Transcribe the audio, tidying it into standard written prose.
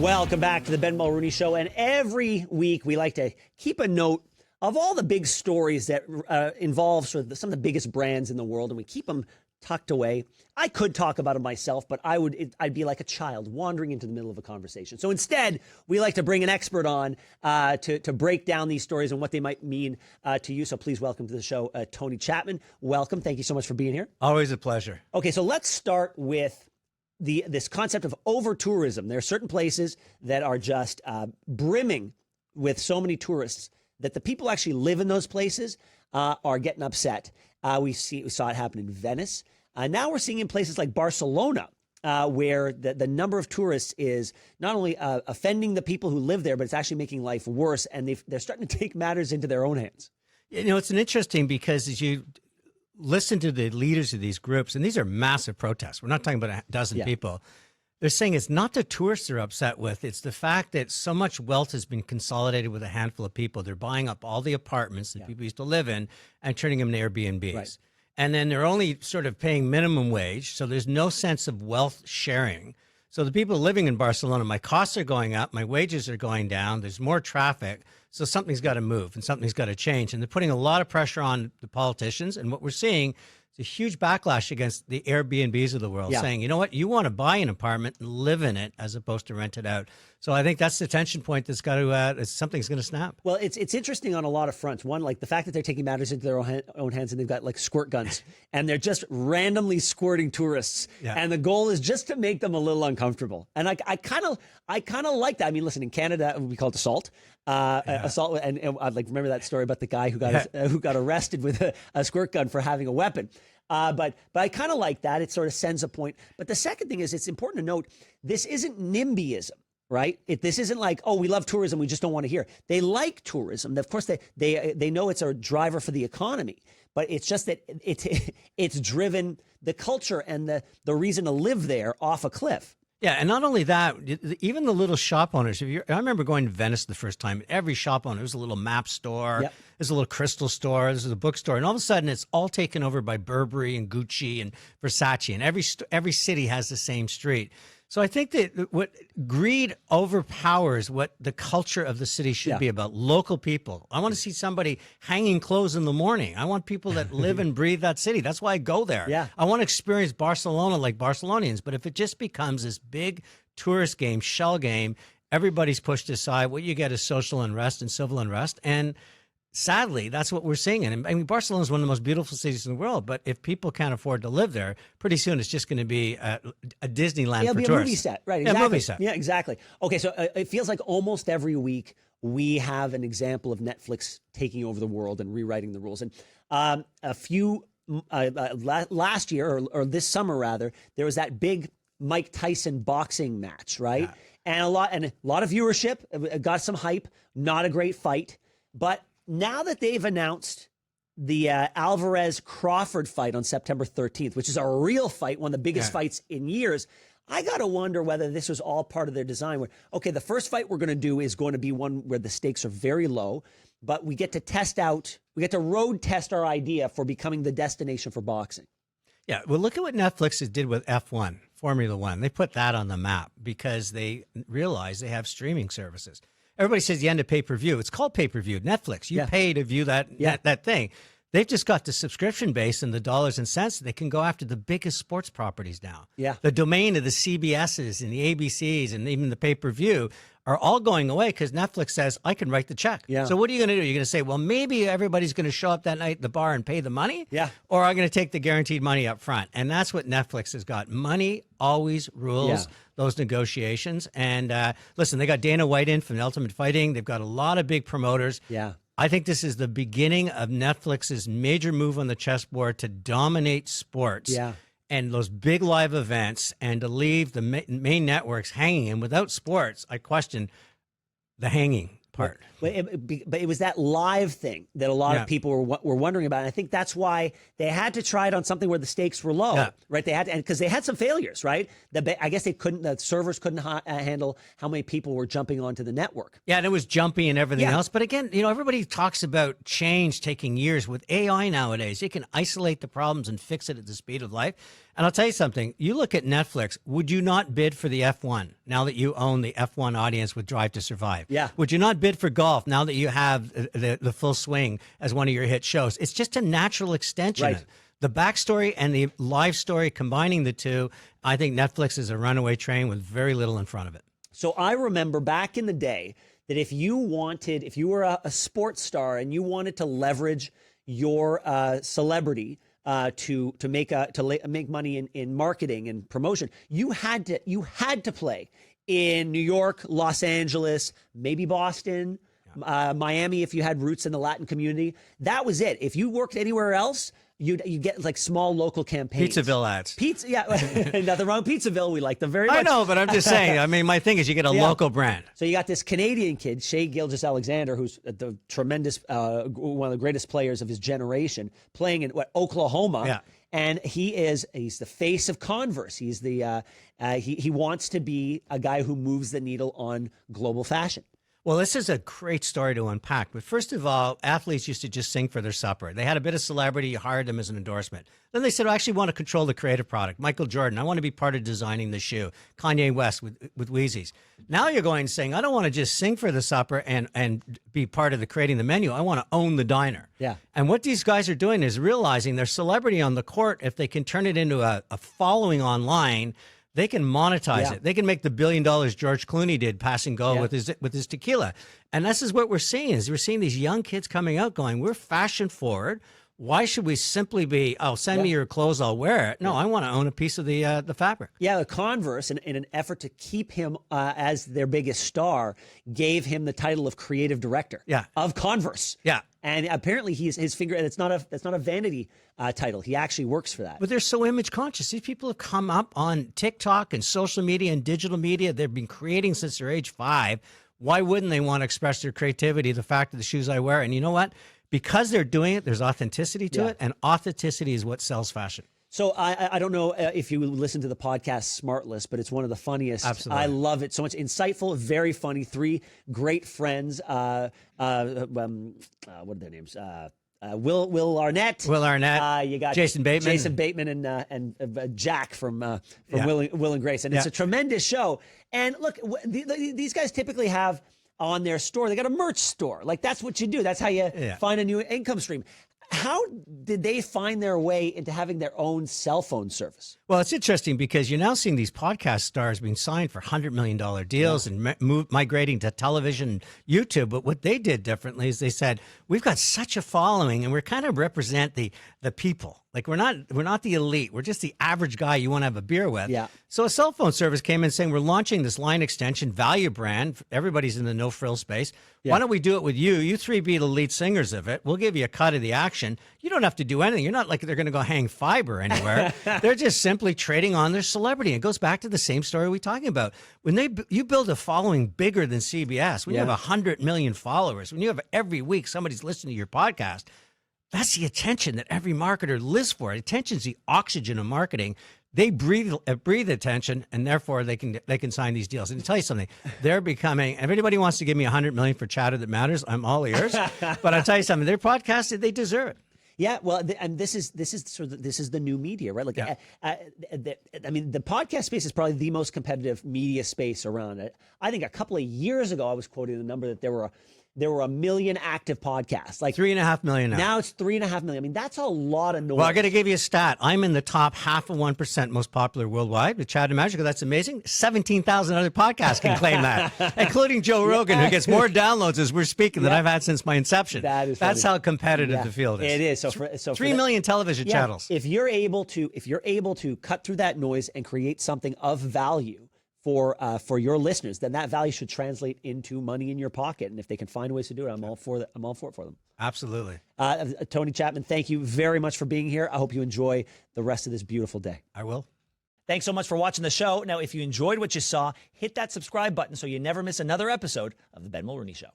Welcome back to the Ben Mulroney Show. And every week we like to keep a note of all the big stories that involve sort of some of the biggest brands in the world, and we keep them tucked away. I could talk about them myself, but I'd be like a child wandering into the middle of a conversation. So instead, we like to bring an expert on to break down these stories and what they might mean to you. So please welcome to the show, Tony Chapman. Welcome. Thank you so much for being here. Always a pleasure. Okay, so let's start with this concept of over-tourism. There are certain places that are just brimming with so many tourists that the people who actually live in those places are getting upset. We saw it happen in Venice. Now we're seeing in places like Barcelona, where the number of tourists is not only offending the people who live there, but it's actually making life worse. And they're starting to take matters into their own hands. You know, it's an interesting because as you listen to the leaders of these groups, and these are massive protests. We're not talking about a dozen people. They're saying it's not the tourists they're upset with. It's the fact that so much wealth has been consolidated with a handful of people. They're buying up all the apartments that people used to live in and turning them into Airbnbs. Right. And then they're only sort of paying minimum wage. So there's no sense of wealth sharing. So the people living in Barcelona, my costs are going up, my wages are going down, there's more traffic. So something's got to move and something's got to change. And they're putting a lot of pressure on the politicians. And what we're seeing is a huge backlash against the Airbnbs of the world, saying, you know what, you want to buy an apartment and live in it as opposed to rent it out. So I think that's the tension point that's got to, something's going to snap. Well, it's interesting on a lot of fronts. One, like the fact that they're taking matters into their own hands, and they've got like squirt guns and they're just randomly squirting tourists. And the goal is just to make them a little uncomfortable. And I kind of like that. I mean, listen, in Canada, we call it assault. Assault, and I like remember that story about the guy who got arrested with a squirt gun for having a weapon. But I kind of like that. It sort of sends a point. But the second thing is, it's important to note this isn't NIMBYism, right? This isn't like, oh, we love tourism, we just don't want to hear. They like tourism. Of course, they know it's a driver for the economy. But it's just that it's driven the culture and the reason to live there off a cliff. Yeah, and not only that, even the little shop owners. I remember going to Venice the first time. Every shop owner, there's a little map store, there's a little crystal store, there's a bookstore, and all of a sudden it's all taken over by Burberry and Gucci and Versace, and every city has the same street. So I think that what greed overpowers what the culture of the city should be about. Local people. I want to see somebody hanging clothes in the morning. I want people that live and breathe that city. That's why I go there. Yeah. I want to experience Barcelona like Barcelonians. But if it just becomes this big tourist game, shell game, everybody's pushed aside. What you get is social unrest and civil unrest. And sadly, that's what we're seeing. And I mean, Barcelona is one of the most beautiful cities in the world. But if people can't afford to live there, pretty soon it's just going to be a Disneyland for tourists. It'll be a movie set, right? Exactly. Yeah, movie set. Yeah, exactly. Okay, so it feels like almost every week we have an example of Netflix taking over the world and rewriting the rules. And last year, or this summer rather, there was that big Mike Tyson boxing match, right? Yeah. And a lot of viewership, got some hype. Not a great fight, but now that they've announced the Alvarez-Crawford fight on September 13th, which is a real fight, one of the biggest fights in years, I got to wonder whether this was all part of their design. Where, okay, the first fight we're going to do is going to be one where the stakes are very low, but we get to road test our idea for becoming the destination for boxing. Yeah, well, look at what Netflix did with F1, Formula One. They put that on the map because they realized they have streaming services. Everybody says you end a pay-per-view. It's called pay-per-view. Netflix, you pay to view that thing. They've just got the subscription base and the dollars and cents. They can go after the biggest sports properties now. Yeah. The domain of the CBSs and the ABCs and even the pay-per-view are all going away because Netflix says, I can write the check. Yeah. So what are you going to do? You're going to say, well, maybe everybody's going to show up that night at the bar and pay the money? Yeah. Or I'm going to take the guaranteed money up front. And that's what Netflix has got. Money always rules those negotiations. And listen, they got Dana White in from Ultimate Fighting. They've got a lot of big promoters. Yeah. I think this is the beginning of Netflix's major move on the chessboard to dominate sports. Yeah. And those big live events, and to leave the main networks hanging. And without sports, I question the hanging. part. But it was that live thing that a lot of people were wondering about. And I think that's why they had to try it on something where the stakes were low, right? They had to, because they had some failures, right? I guess the servers couldn't handle how many people were jumping onto the network. Yeah, and it was jumpy and everything else. But again, everybody talks about change taking years. With AI nowadays, you can isolate the problems and fix it at the speed of light. And I'll tell you something. You look at Netflix. Would you not bid for the F1 now that you own the F1 audience with Drive to Survive? Yeah. Would you not bid for golf now that you have the Full Swing as one of your hit shows? It's just a natural extension. Right. The backstory and the live story, combining the two, I think Netflix is a runaway train with very little in front of it. So I remember back in the day that if you were a sports star and you wanted to leverage your celebrity to make money in marketing and promotion, you had to play in New York, Los Angeles, maybe Boston, Miami if you had roots in the Latin community. That was it. If you worked anywhere else, you get like small local campaigns. Pizzaville ads. Pizza, yeah. Nothing wrong with Pizzaville. We like them very much. I know, but I'm just saying. I mean, my thing is you get a local brand. So you got this Canadian kid, Shea Gilgeous-Alexander, who's the tremendous, one of the greatest players of his generation, playing in Oklahoma. Yeah. And he's the face of Converse. He's he wants to be a guy who moves the needle on global fashion. Well, this is a great story to unpack. But first of all, athletes used to just sing for their supper. They had a bit of celebrity, you hired them as an endorsement. Then they said, I actually want to control the creative product. Michael Jordan, I want to be part of designing the shoe. Kanye West with Wheezy's. Now you're going and saying, I don't want to just sing for the supper and be part of the creating the menu. I want to own the diner. Yeah. And what these guys are doing is realizing their celebrity on the court, if they can turn it into a following online, they can monetize it. They can make the $1 billion George Clooney did pass and go with his tequila. And this is what we're seeing we're seeing these young kids coming out going, we're fashion forward. Why should we simply be, send me your clothes, I'll wear it? No, I want to own a piece of the fabric. Yeah, the Converse, in an effort to keep him as their biggest star, gave him the title of creative director of Converse. Yeah. And apparently his finger, that's not a vanity title. He actually works for that. But they're so image conscious. These people have come up on TikTok and social media and digital media. They've been creating since they're age 5. Why wouldn't they want to express their creativity, the fact of the shoes I wear? And you know what? Because they're doing it, there's authenticity to it, and authenticity is what sells fashion. So I don't know if you listen to the podcast Smart List, but it's one of the funniest. Absolutely. I love it so much. Insightful, very funny. 3 great friends. What are their names? Will Arnett. Will Arnett. You got Jason Bateman and Jack from Will and Grace. And it's a tremendous show. And look, these guys typically have on their store, they got a merch store. Like that's what you do. That's how you find a new income stream. How did they find their way into having their own cell phone service? Well, it's interesting because you're now seeing these podcast stars being signed for $100 million deals and migrating to television and YouTube. But what they did differently is they said, we've got such a following and we kind of represent the people. Like we're not the elite. We're just the average guy you want to have a beer with. Yeah. So a cell phone service came in saying, we're launching this line extension value brand. Everybody's in the no frill space. Why don't we do it with you? You 3 be the lead singers of it. We'll give you a cut of the action. You don't have to do anything. You're not like they're going to go hang fiber anywhere. They're just simply trading on their celebrity. It goes back to the same story we're talking about. When you build a following bigger than CBS, when you have 100 million followers, when you have every week somebody's listening to your podcast, that's the attention that every marketer lives for. Attention's the oxygen of marketing. They breathe attention, and therefore they can sign these deals. And to tell you something, they're becoming. If anybody wants to give me $100 million for chatter that matters, I'm all ears. But I'll tell you something, their podcast, they deserve it. Yeah, well, and this is the new media, right? Like, I mean, the podcast space is probably the most competitive media space around it. I think a couple of years ago, I was quoting the number that there were 1 million active podcasts. Like 3.5 million now. Now it's 3.5 million. I mean, that's a lot of noise. Well, I got to give you a stat. I'm in the top 0.5% most popular worldwide with Chad and Magical. That's amazing. 17,000 other podcasts can claim that, including Joe Rogan, who gets more downloads as we're speaking than I've had since my inception. That's funny. How competitive the field is. It is. So 3 million television channels. If you're able to cut through that noise and create something of value for your listeners, then that value should translate into money in your pocket. And if they can find ways to do it, I'm all for it for them. Absolutely. Tony Chapman, thank you very much for being here. I hope you enjoy the rest of this beautiful day. I will. Thanks so much for watching the show. Now, if you enjoyed what you saw, hit that subscribe button so you never miss another episode of The Ben Mulroney Show.